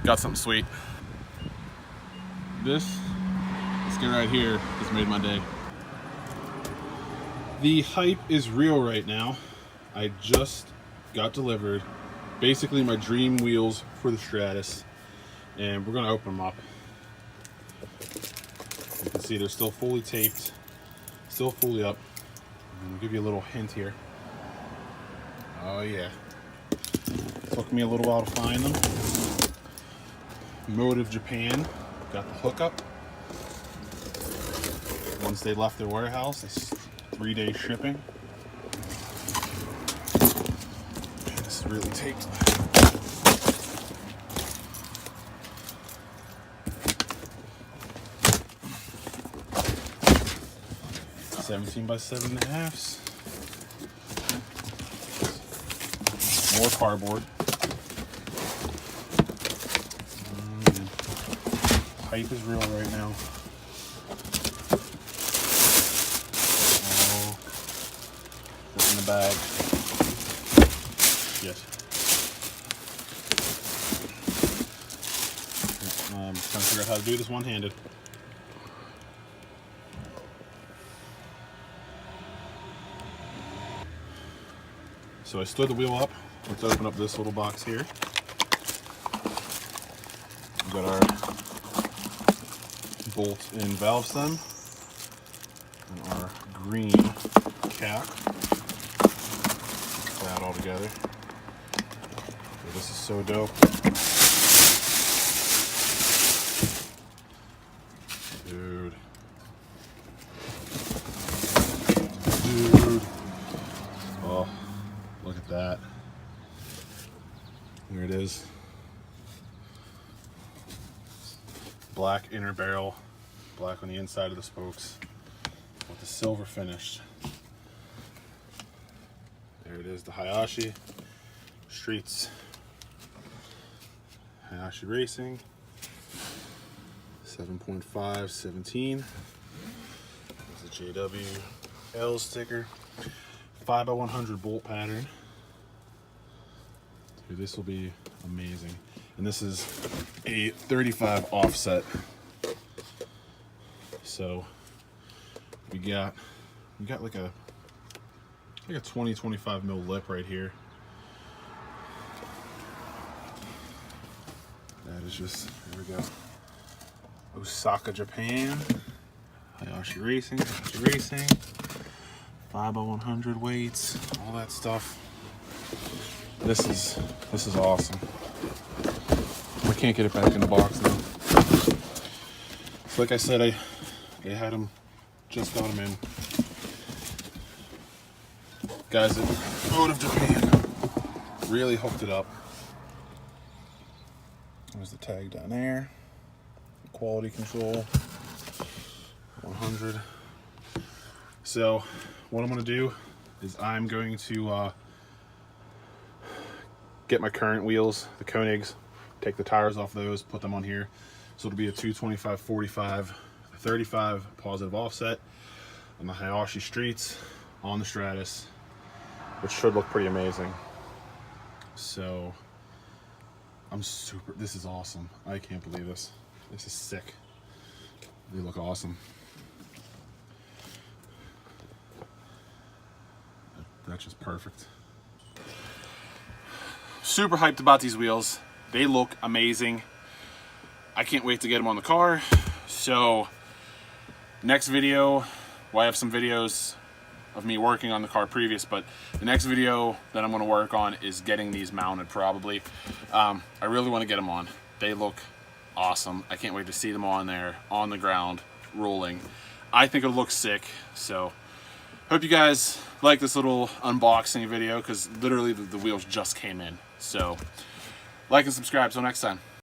got something sweet. This guy right here has made my day. The hype is real right now. I just got delivered basically my dream wheels for the Stratus, and we're gonna open them up. You can see they're still fully taped, still fully up. I'll give you a little hint here. Oh yeah. Took me a little while to find them. Motive Japan got the hookup. Once they left their warehouse, it's 3-day shipping. Man, this is really taped. "17 by 7.5". More cardboard. Hype is real right now. Oh, in the bag. Yes. Trying to figure out how to do this one-handed. So I stood the wheel up. Let's open up this little box here. We've got our bolt and valve stem and our green cap. Put that all together. Okay, this is so dope. Dude. Oh, look at that. There it is. Black inner barrel, black on the inside of the spokes, with the silver finish. There it is, the Hayashi Streets. Hayashi Racing, 7.5, 17. There's a JWL sticker. 5x100 bolt pattern. Dude, this will be amazing. And this is a 35 offset. So we got like a 20-25 mil lip right here. That is just, there we go. Osaka, Japan. Hayashi Racing, 5x100 weights, all that stuff. This is awesome. I can't get it back in the box now. So like I said, I had them, just got them in. Guys at Motive Japan really hooked it up. There's the tag down there. Quality control, 100. So what I'm gonna do is I'm going to get my current wheels, the Koenigs, take the tires off those, put them on here. So it'll be a 225/45, 35 positive offset on the Hayashi Streets on the Stratus, which should look pretty amazing. So this is awesome. I can't believe this. This is sick. They look awesome. That's just perfect. Super hyped about these wheels. They look amazing. I can't wait to get them on the car. So next video, well, I have some videos of me working on the car previous, but the next video that I'm going to work on is getting these mounted probably. I really want to get them on. They look awesome. I can't wait to see them on there, on the ground, rolling. I think it'll look sick. So hope you guys like this little unboxing video, because literally the wheels just came in. So like and subscribe. Till next time.